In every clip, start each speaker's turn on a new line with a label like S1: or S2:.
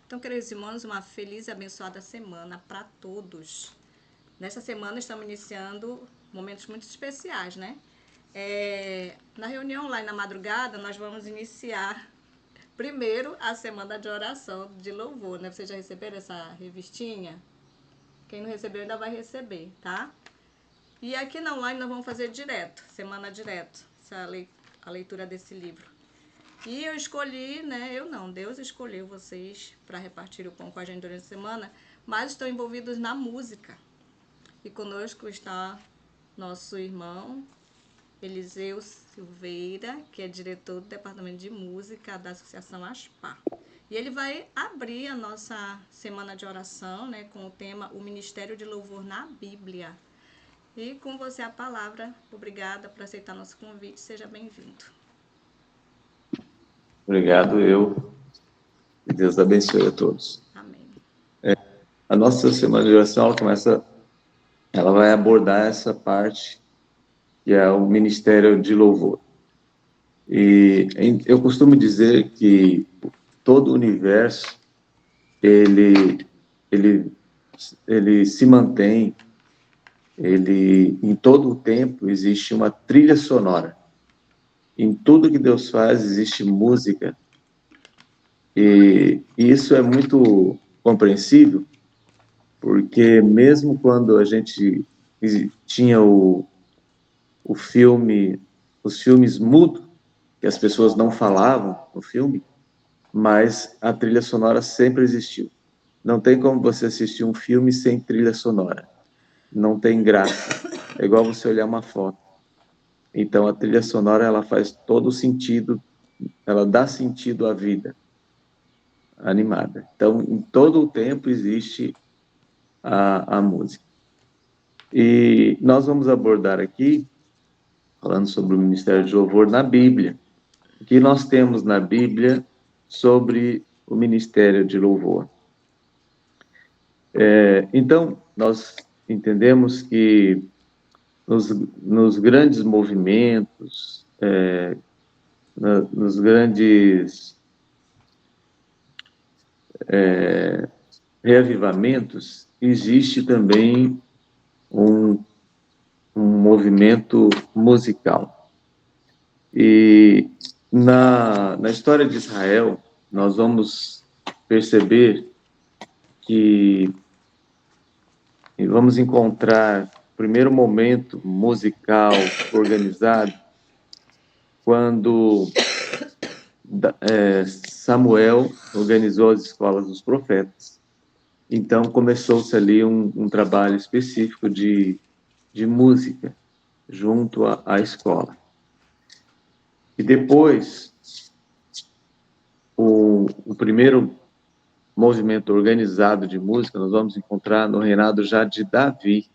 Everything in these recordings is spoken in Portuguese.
S1: Então, queridos irmãos, uma feliz e abençoada semana para todos. Nessa semana estamos iniciando momentos muito especiais, né? Na reunião lá na madrugada, nós vamos iniciar primeiro a semana de oração de louvor, né? Vocês já receberam essa revistinha? Quem não recebeu ainda vai receber, tá? E aqui na online nós vamos fazer direto, semana direto, a leitura desse livro. E eu escolhi, né? Eu não, Deus escolheu vocês para repartir o pão com a gente durante a semana, mas estão envolvidos na música. E conosco está nosso irmão Eliseu Silveira, que é diretor do Departamento de Música da Associação Aspar. E ele vai abrir a nossa semana de oração, né, com o tema O Ministério de Louvor na Bíblia. E com você a palavra. Obrigada por aceitar nosso convite. Seja bem-vindo.
S2: Obrigado, que Deus abençoe a todos.
S1: Amém.
S2: A nossa semana de oração, ela vai abordar essa parte que é o ministério de louvor. E eu costumo dizer que todo o universo, ele se mantém, em todo o tempo existe uma trilha sonora. Em tudo que Deus faz existe música. E isso é muito compreensível, porque mesmo quando a gente tinha os filmes mudos, que as pessoas não falavam no filme, mas a trilha sonora sempre existiu. Não tem como você assistir um filme sem trilha sonora. Não tem graça. É igual você olhar uma foto. Então, a trilha sonora, ela faz todo sentido, ela dá sentido à vida animada. Então, em todo o tempo existe a música. E nós vamos abordar aqui, falando sobre o ministério de louvor na Bíblia. O que nós temos na Bíblia sobre o ministério de louvor? Então, nós entendemos que nos grandes movimentos, nos grandes reavivamentos, existe também um movimento musical. E na história de Israel, nós vamos perceber que vamos encontrar o primeiro momento musical organizado quando Samuel organizou as escolas dos profetas. Então, começou-se ali um trabalho específico de música junto à escola. E depois, o primeiro movimento organizado de música nós vamos encontrar no reinado já de Davi,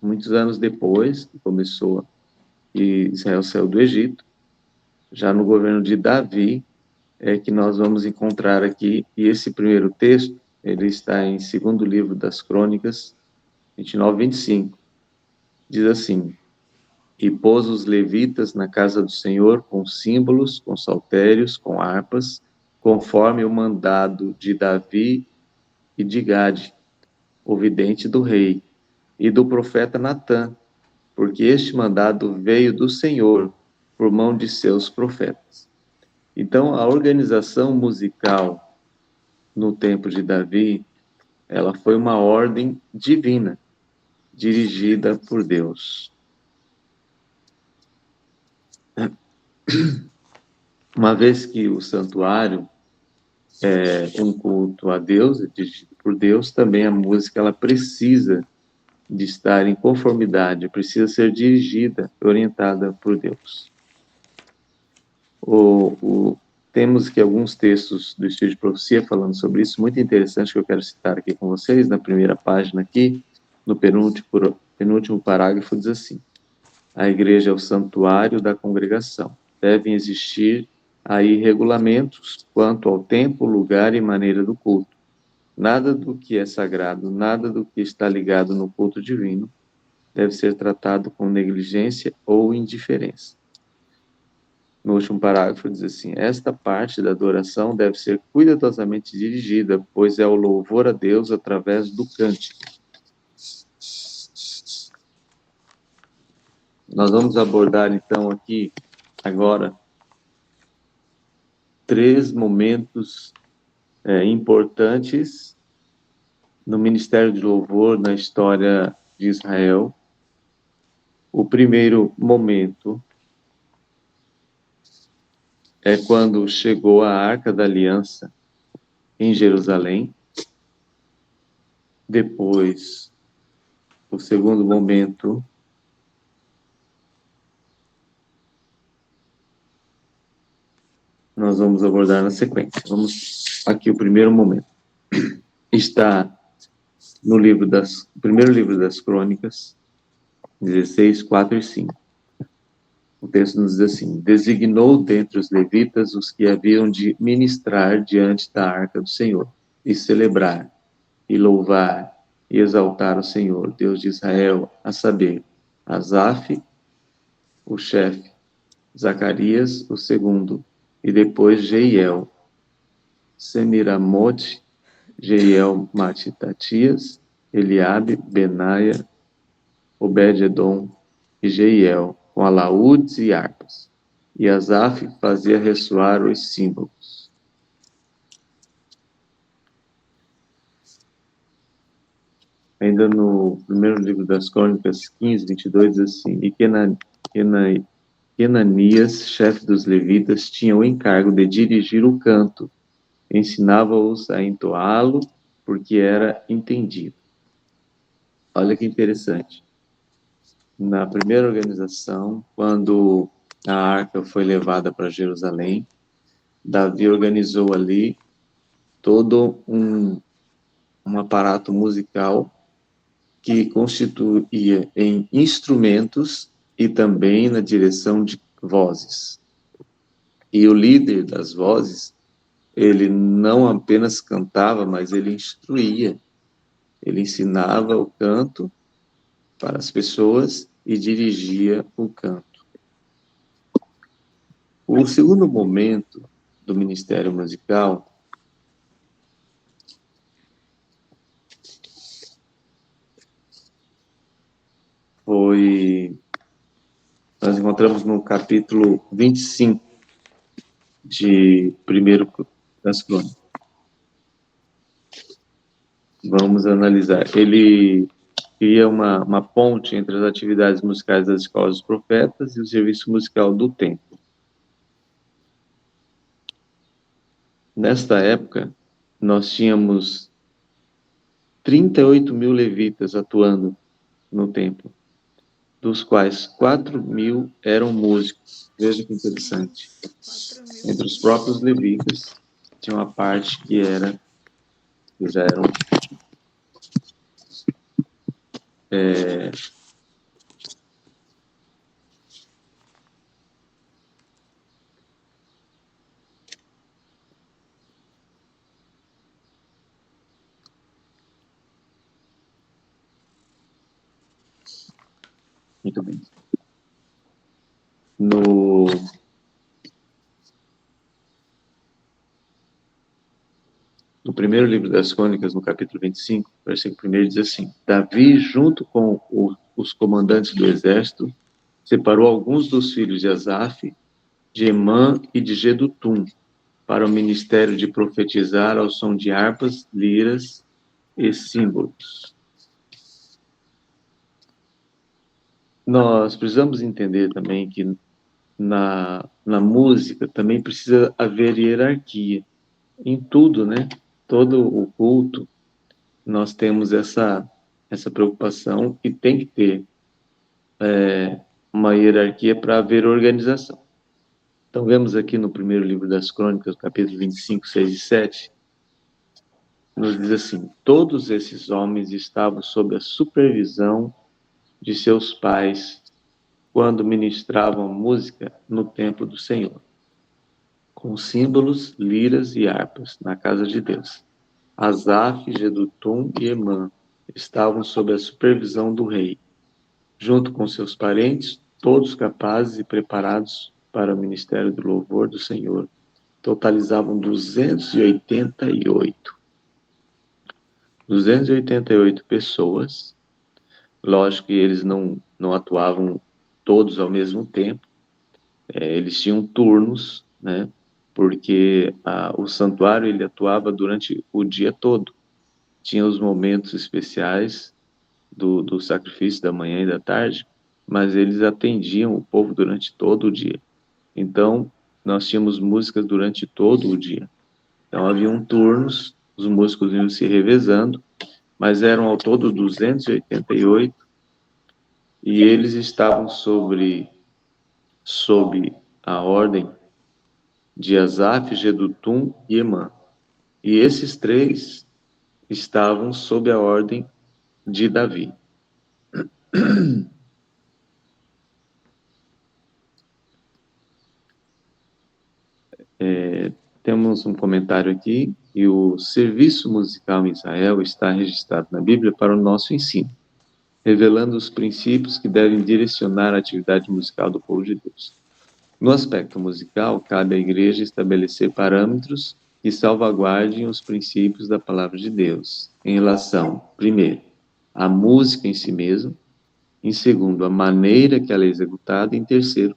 S2: muitos anos depois que começou, que Israel saiu do Egito, já no governo de Davi, é que nós vamos encontrar aqui, e esse primeiro texto, ele está em 2º livro das Crônicas, 29, 25, diz assim: E pôs os levitas na casa do Senhor com símbolos, com saltérios, com harpas, conforme o mandado de Davi e de Gade, o vidente do rei, e do profeta Natã, porque este mandado veio do Senhor por mão de seus profetas. Então, a organização musical no tempo de Davi, ela foi uma ordem divina, dirigida por Deus. Uma vez que o santuário é um culto a Deus, é dirigido por Deus, também a música ela precisa de estar em conformidade, precisa ser dirigida, orientada por Deus. Temos aqui alguns textos do Estudo de Profecia falando sobre isso, muito interessante, que eu quero citar aqui com vocês. Na primeira página aqui, no penúltimo parágrafo, diz assim: a igreja é o santuário da congregação. Devem existir aí regulamentos quanto ao tempo, lugar e maneira do culto. Nada do que é sagrado, nada do que está ligado no culto divino deve ser tratado com negligência ou indiferença. no último parágrafo, diz assim: esta parte da adoração deve ser cuidadosamente dirigida, pois é o louvor a Deus através do cântico. Nós vamos abordar, então, aqui, agora, 3 momentos importantes no ministério de louvor na história de Israel. O primeiro momento é quando chegou a Arca da Aliança em Jerusalém. Depois, o segundo momento nós vamos abordar na sequência. Vamos aqui o primeiro momento. Está no primeiro livro das Crônicas, 16, 4 e 5. O texto nos diz assim: designou dentre os levitas os que haviam de ministrar diante da arca do Senhor, e celebrar, e louvar, e exaltar o Senhor, Deus de Israel, a saber, Asaf, o chefe, Zacarias, o segundo, e depois Jeiel, Semiramote, Jeiel Matitatias, Eliabe, Benaia, Obed-edom e Jeiel, com alaúdes e harpas. E Asaf fazia ressoar os símbolos. Ainda no primeiro livro das Crônicas, 15, 22, diz assim: e Kenanias, chefe dos levitas, tinha o encargo de dirigir o canto, ensinava-os a entoá-lo, porque era entendido. Olha que interessante. Na primeira organização, quando a arca foi levada para Jerusalém, Davi organizou ali todo um aparato musical que constituía em instrumentos e também na direção de vozes. E o líder das vozes, ele não apenas cantava, mas ele instruía. Ele ensinava o canto para as pessoas e dirigia o canto. O segundo momento do ministério musical nós encontramos no capítulo 25 de 1 das Crônicas. Vamos analisar. Ele cria uma ponte entre as atividades musicais das escolas dos profetas e o serviço musical do templo. Nesta época, nós tínhamos 38 mil levitas atuando no templo, dos quais 4 mil eram músicos. Veja que interessante. Entre os próprios levitas, tinha uma parte que já eram muito bem. No primeiro livro das Crônicas, no capítulo 25, versículo 1, diz assim: Davi, junto com os comandantes do exército, separou alguns dos filhos de Asaf, de Emã e de Jedutum, para o ministério de profetizar ao som de harpas, liras e símbolos. Nós precisamos entender também que na música também precisa haver hierarquia. Em tudo, né? Todo o culto, nós temos essa preocupação e tem que ter uma hierarquia para haver organização. Então, vemos aqui no primeiro livro das Crônicas, capítulo 25, 6 e 7, nos diz assim: todos esses homens estavam sob a supervisão de seus pais quando ministravam música no templo do Senhor, com símbolos, liras e harpas, na casa de Deus. Asaf, Jedutum e Emã estavam sob a supervisão do rei, junto com seus parentes, todos capazes e preparados para o Ministério do Louvor do Senhor totalizavam 288. 288 pessoas. Lógico que eles não atuavam todos ao mesmo tempo. Eles tinham turnos, né? Porque o santuário ele atuava durante o dia todo. Tinha os momentos especiais do sacrifício da manhã e da tarde, mas eles atendiam o povo durante todo o dia. Então, nós tínhamos músicas durante todo o dia. Então, haviam turnos, os músicos iam se revezando, mas eram ao todo 288, e eles estavam sob a ordem de Asaf, Jedutum e Emã. E esses três estavam sob a ordem de Davi. Temos um comentário aqui, e o serviço musical em Israel está registrado na Bíblia para o nosso ensino, revelando os princípios que devem direcionar a atividade musical do povo de Deus. No aspecto musical, cabe à igreja estabelecer parâmetros que salvaguardem os princípios da palavra de Deus, em relação, primeiro, à música em si mesma, em segundo, a maneira que ela é executada, e em terceiro,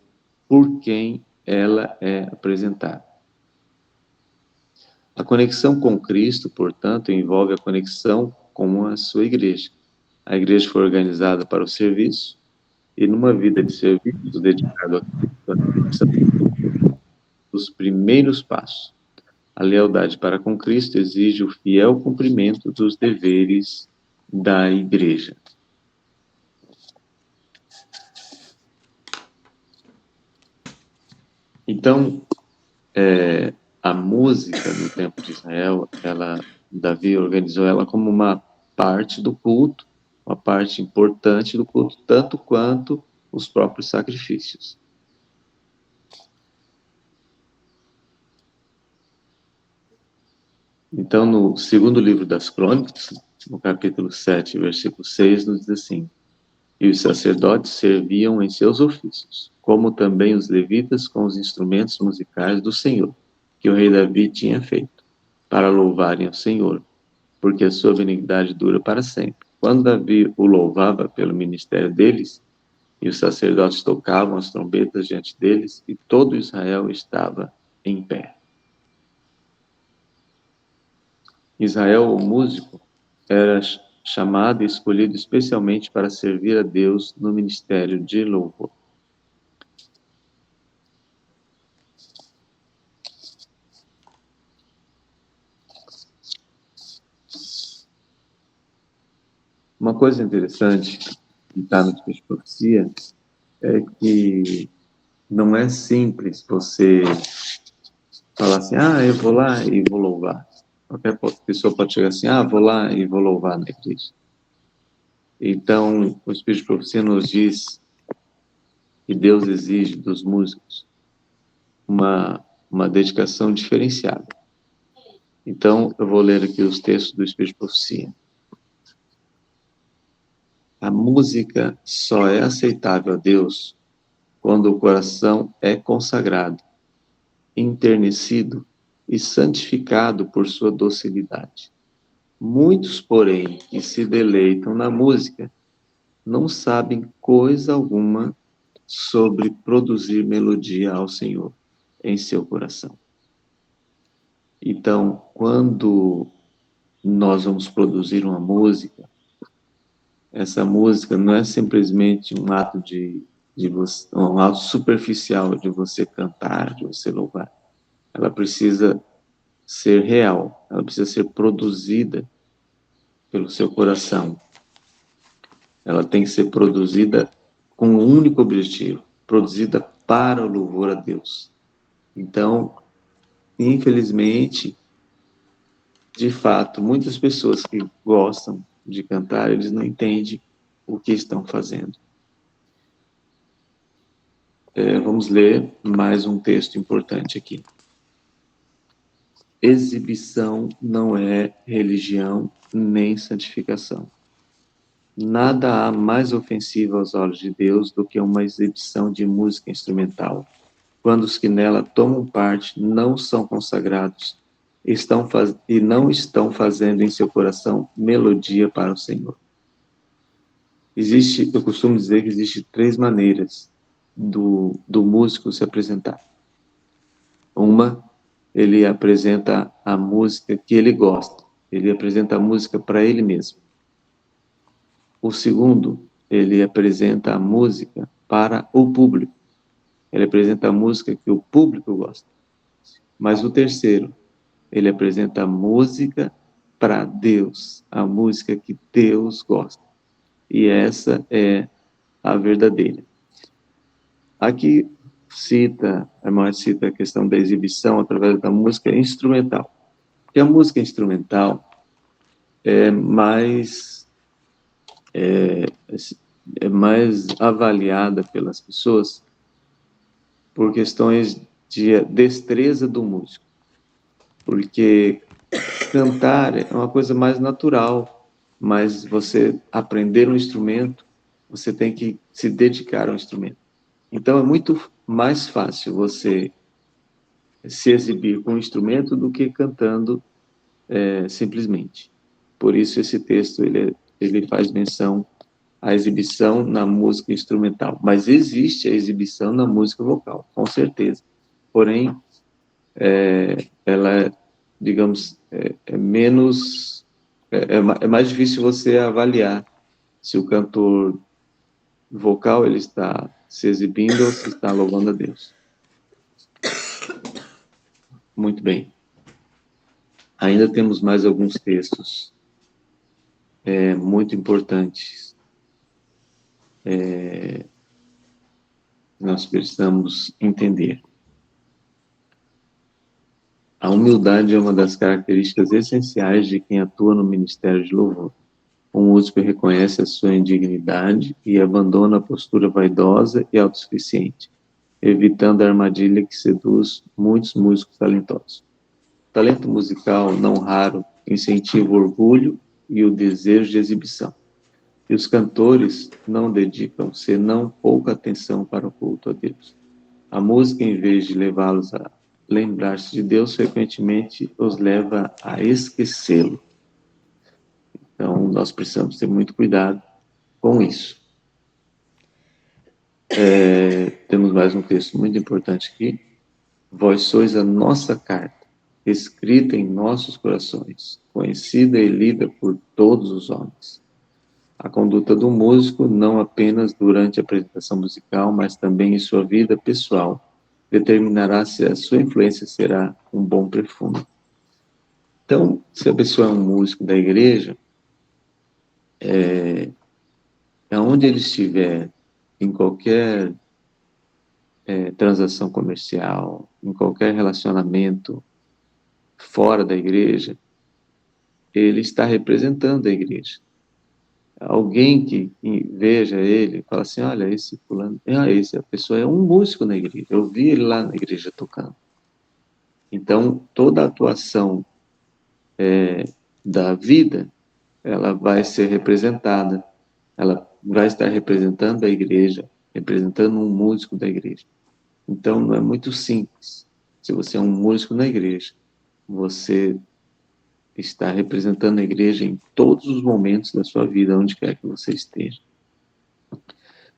S2: por quem ela é apresentada. A conexão com Cristo, portanto, envolve a conexão com a sua igreja. A igreja foi organizada para o serviço, e numa vida de serviço dedicado a Cristo, os primeiros passos. A lealdade para com Cristo exige o fiel cumprimento dos deveres da igreja. Então, a música no tempo de Israel, Davi organizou ela como uma parte do culto, uma parte importante do culto, tanto quanto os próprios sacrifícios. Então, no segundo livro das Crônicas, no capítulo 7, versículo 6, nos diz assim: e os sacerdotes serviam em seus ofícios, como também os levitas com os instrumentos musicais do Senhor, que o rei Davi tinha feito, para louvarem ao Senhor, porque a sua benignidade dura para sempre. Quando Davi o louvava pelo ministério deles, e os sacerdotes tocavam as trombetas diante deles, e todo Israel estava em pé. Israel, o músico, era chamado e escolhido especialmente para servir a Deus no ministério de louvor. Uma coisa interessante que está no texto de profecia é que não é simples você falar assim, eu vou lá e vou louvar. Qualquer pessoa pode chegar assim, vou lá e vou louvar na igreja. Então, o Espírito de Profecia nos diz que Deus exige dos músicos uma dedicação diferenciada. Então, eu vou ler aqui os textos do Espírito de Profecia. A música só é aceitável a Deus quando o coração é consagrado, enternecido e santificado por sua docilidade. Muitos, porém, que se deleitam na música, não sabem coisa alguma sobre produzir melodia ao Senhor em seu coração. Então, quando nós vamos produzir uma música, essa música não é simplesmente um ato um ato superficial de você cantar, de você louvar. Ela precisa ser real, ela precisa ser produzida pelo seu coração. Ela tem que ser produzida com um único objetivo, produzida para o louvor a Deus. Então, infelizmente, de fato, muitas pessoas que gostam de cantar, eles não entendem o que estão fazendo. Vamos ler mais um texto importante aqui. Exibição não é religião nem santificação. Nada há mais ofensivo aos olhos de Deus do que uma exibição de música instrumental, quando os que nela tomam parte não são consagrados e não estão fazendo em seu coração melodia para o Senhor. Eu costumo dizer que existe 3 maneiras do músico se apresentar. Uma, ele apresenta a música que ele gosta, ele apresenta a música para ele mesmo. O segundo, ele apresenta a música para o público, ele apresenta a música que o público gosta. Mas o terceiro, ele apresenta a música para Deus, a música que Deus gosta. E essa é a verdadeira. Aqui a irmã cita a questão da exibição através da música instrumental. Porque a música instrumental é mais avaliada pelas pessoas por questões de destreza do músico. Porque cantar é uma coisa mais natural, mas você aprender um instrumento, você tem que se dedicar ao instrumento. Então é muito mais fácil você se exibir com o instrumento do que cantando simplesmente. Por isso esse texto ele faz menção à exibição na música instrumental, mas existe a exibição na música vocal, com certeza. Porém, ela, digamos, é menos, é mais difícil você avaliar se o cantor vocal ele está se exibindo ou se está louvando a Deus. Muito bem. Ainda temos mais alguns textos muito importantes. Nós precisamos entender. A humildade é uma das características essenciais de quem atua no ministério de louvor. O músico reconhece a sua indignidade e abandona a postura vaidosa e autossuficiente, evitando a armadilha que seduz muitos músicos talentosos. O talento musical, não raro, incentiva o orgulho e o desejo de exibição. E os cantores não dedicam senão pouca atenção para o culto a Deus. A música, em vez de levá-los a lembrar-se de Deus, frequentemente os leva a esquecê-lo. Então, nós precisamos ter muito cuidado com isso. Temos mais um texto muito importante aqui. Vós sois a nossa carta, escrita em nossos corações, conhecida e lida por todos os homens. A conduta do músico, não apenas durante a apresentação musical, mas também em sua vida pessoal, determinará se a sua influência será um bom perfume. Então, se a pessoa é um músico da igreja, aonde ele estiver, em qualquer transação comercial, em qualquer relacionamento fora da igreja, ele está representando a igreja. Alguém que veja ele, fala assim, olha, esse fulano, a pessoa é um músico na igreja, eu vi ele lá na igreja tocando. Então, toda a atuação da vida, ela vai ser representada, ela vai estar representando a igreja, representando um músico da igreja. Então, não é muito simples. Se você é um músico na igreja, você está representando a igreja em todos os momentos da sua vida, onde quer que você esteja.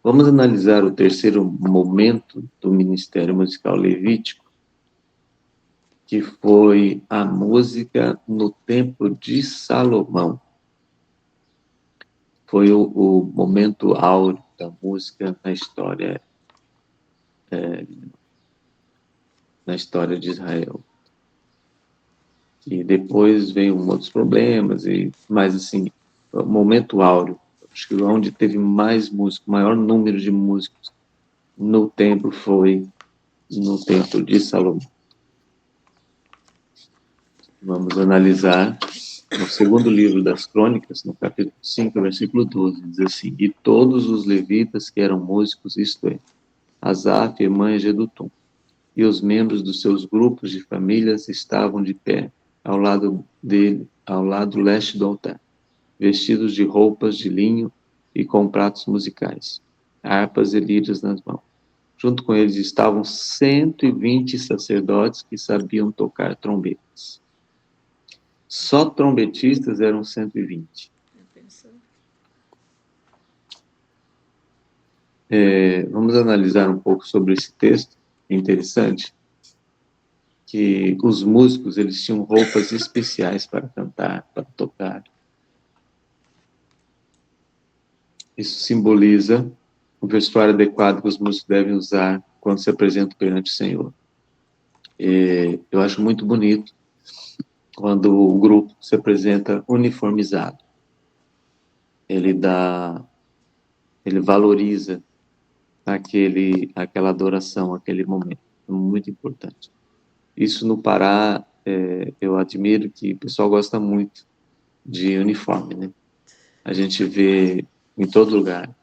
S2: Vamos analisar o terceiro momento do ministério musical levítico, que foi a música no templo de Salomão. Foi o momento áureo da música na história de Israel. E depois veio outros problemas, mas assim, o momento áureo, acho que onde teve mais músicos, maior número de músicos no templo foi no templo de Salomão. Vamos analisar no segundo livro das Crônicas, no capítulo 5, versículo 12, diz assim, e todos os levitas que eram músicos, isto é, Asaf, Emã e Jedutum, e os membros dos seus grupos de famílias estavam de pé, ao lado leste do altar, vestidos de roupas de linho e com pratos musicais, harpas e liras nas mãos. Junto com eles estavam 120 sacerdotes que sabiam tocar trombetas. Só trombetistas eram 120. Vamos analisar um pouco sobre esse texto. É interessante que os músicos, eles tinham roupas especiais para cantar, para tocar. Isso simboliza o vestuário adequado que os músicos devem usar quando se apresentam perante o Senhor. Eu acho muito bonito quando o grupo se apresenta uniformizado. Ele valoriza aquela adoração, aquele momento. É muito importante. Isso no Pará, eu admiro que o pessoal gosta muito de uniforme, né? A gente vê em todo lugar.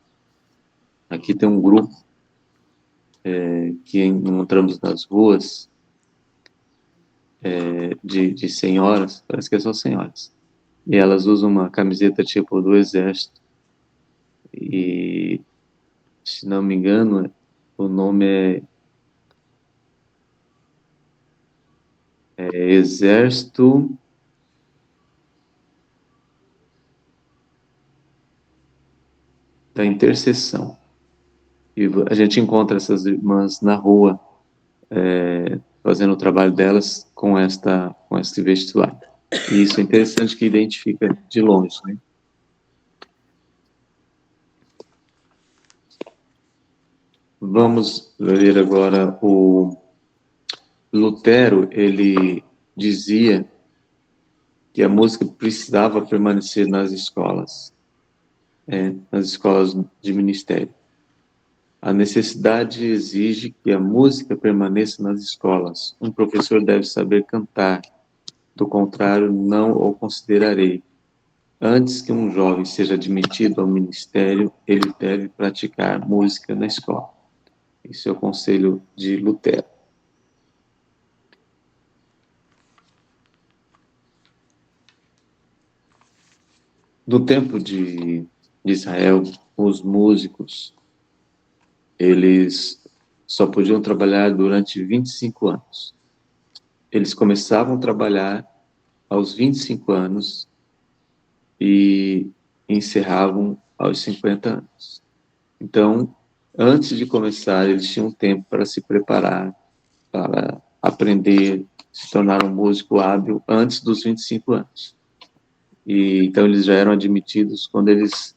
S2: Aqui tem um grupo que encontramos nas ruas de senhoras, parece que são senhoras, e elas usam uma camiseta tipo do exército, e se não me engano o nome é Exército da Intercessão. E a gente encontra essas irmãs na rua fazendo o trabalho delas com este vestuário. E isso é interessante, que identifica de longe, né? Vamos ler agora o Lutero. Ele dizia que a música precisava permanecer nas escolas de ministério. A necessidade exige que a música permaneça nas escolas. Um professor deve saber cantar, do contrário, não o considerarei. Antes que um jovem seja admitido ao ministério, ele deve praticar música na escola. Esse é o conselho de Lutero. No tempo de Israel, os músicos, eles só podiam trabalhar durante 25 anos. Eles começavam a trabalhar aos 25 anos e encerravam aos 50 anos. Então, antes de começar, eles tinham tempo para se preparar, para aprender, se tornar um músico hábil antes dos 25 anos. E então eles já eram admitidos quando eles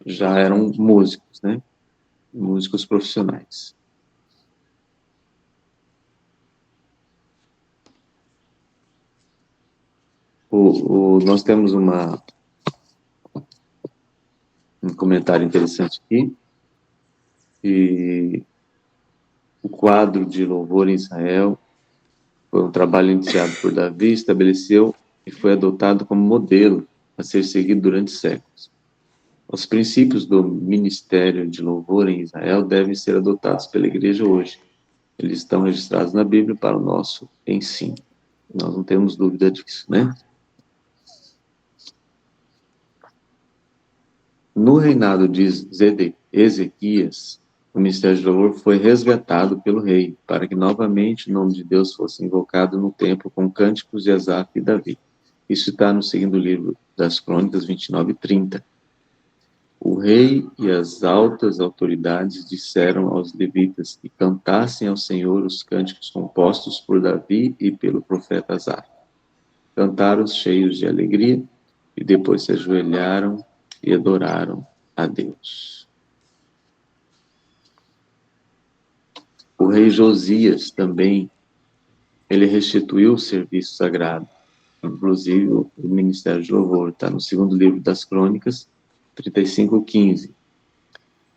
S2: já eram músicos, né? Músicos profissionais. Nós temos um comentário interessante aqui, e o quadro de louvor em Israel foi um trabalho iniciado por Davi, estabeleceu e foi adotado como modelo a ser seguido durante séculos. Os princípios do ministério de louvor em Israel devem ser adotados pela igreja hoje. Eles estão registrados na Bíblia para o nosso ensino. Nós não temos dúvida disso, né? No reinado de Ezequias, o ministério de louvor foi resgatado pelo rei, para que novamente o nome de Deus fosse invocado no templo com cânticos de Asaf e Davi. Isso está no segundo livro das Crônicas, 29 e 30. O rei e as altas autoridades disseram aos levitas que cantassem ao Senhor os cânticos compostos por Davi e pelo profeta Asaf. Cantaram cheios de alegria e depois se ajoelharam e adoraram a Deus. O rei Josias também, ele restituiu o serviço sagrado, inclusive o ministério de louvor. Está no segundo livro das Crônicas, 35:15.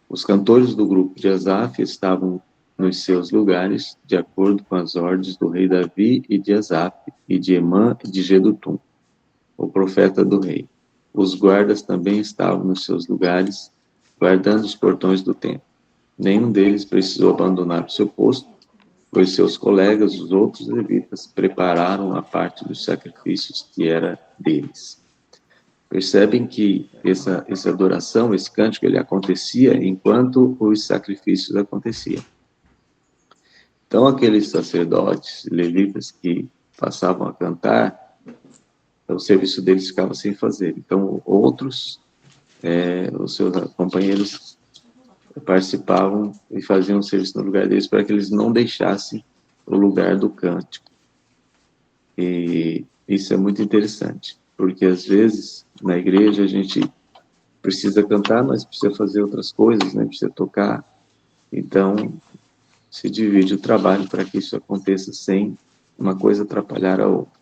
S2: Os cantores do grupo de Asaf estavam nos seus lugares, de acordo com as ordens do rei Davi e de Asaf, e de Emã e de Jedutum, o profeta do rei. Os guardas também estavam nos seus lugares, guardando os portões do templo. Nenhum deles precisou abandonar o seu posto, pois seus colegas, os outros levitas, prepararam a parte dos sacrifícios que era deles. Percebem que essa adoração, esse cântico, ele acontecia enquanto os sacrifícios aconteciam. Então, aqueles sacerdotes, levitas que passavam a cantar, o serviço deles ficava sem fazer. Então, outros, os seus companheiros, participavam e faziam o serviço no lugar deles para que eles não deixassem o lugar do cântico. E isso é muito interessante, porque às vezes na igreja a gente precisa cantar, mas precisa fazer outras coisas, né? Precisa tocar. Então, se divide o trabalho para que isso aconteça sem uma coisa atrapalhar a outra.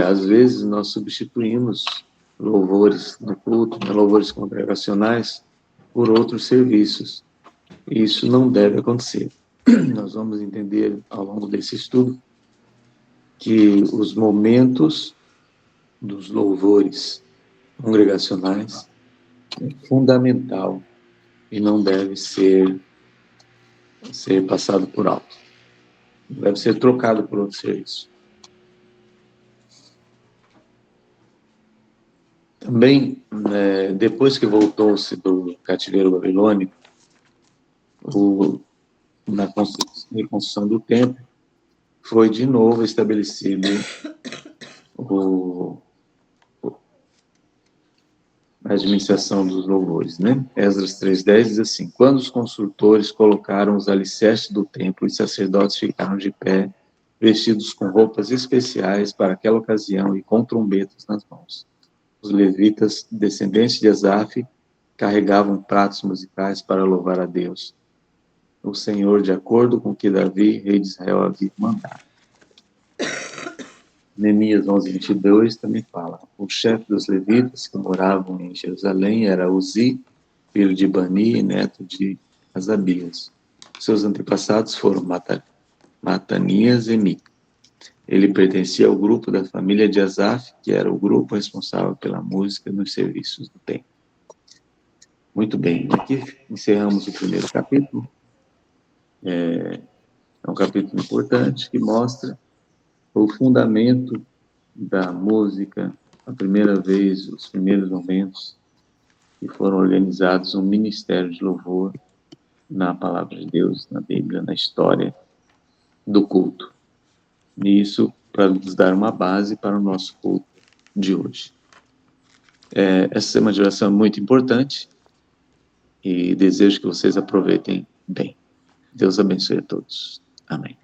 S2: Às vezes nós substituímos louvores do culto, né, louvores congregacionais, por outros serviços. E isso não deve acontecer. Nós vamos entender ao longo desse estudo que os momentos dos louvores congregacionais é fundamental e não deve ser passado por alto. Deve ser trocado por outro serviço. Também, depois que voltou-se do cativeiro babilônico, na reconstrução do templo, foi de novo estabelecido a administração dos louvores, né? Esdras 3:10 diz assim: quando os construtores colocaram os alicerces do templo, os sacerdotes ficaram de pé, vestidos com roupas especiais para aquela ocasião e com trombetas nas mãos. Os levitas, descendentes de Asaf, carregavam pratos musicais para louvar a Deus, o Senhor, de acordo com o que Davi, rei de Israel, havia mandado. Neemias 11:22 também fala: o chefe dos levitas que moravam em Jerusalém era Uzi, filho de Bani, neto de Asabias. Seus antepassados foram Matanias e Mica. Ele pertencia ao grupo da família de Asaf, que era o grupo responsável pela música nos serviços do templo. Muito bem, aqui encerramos o primeiro capítulo. É um capítulo importante que mostra o fundamento da música, a primeira vez, os primeiros momentos que foram organizados um ministério de louvor na palavra de Deus, na Bíblia, na história do culto. E isso para nos dar uma base para o nosso culto de hoje. Essa semana de oração é muito importante e desejo que vocês aproveitem bem. Deus abençoe a todos. Amém.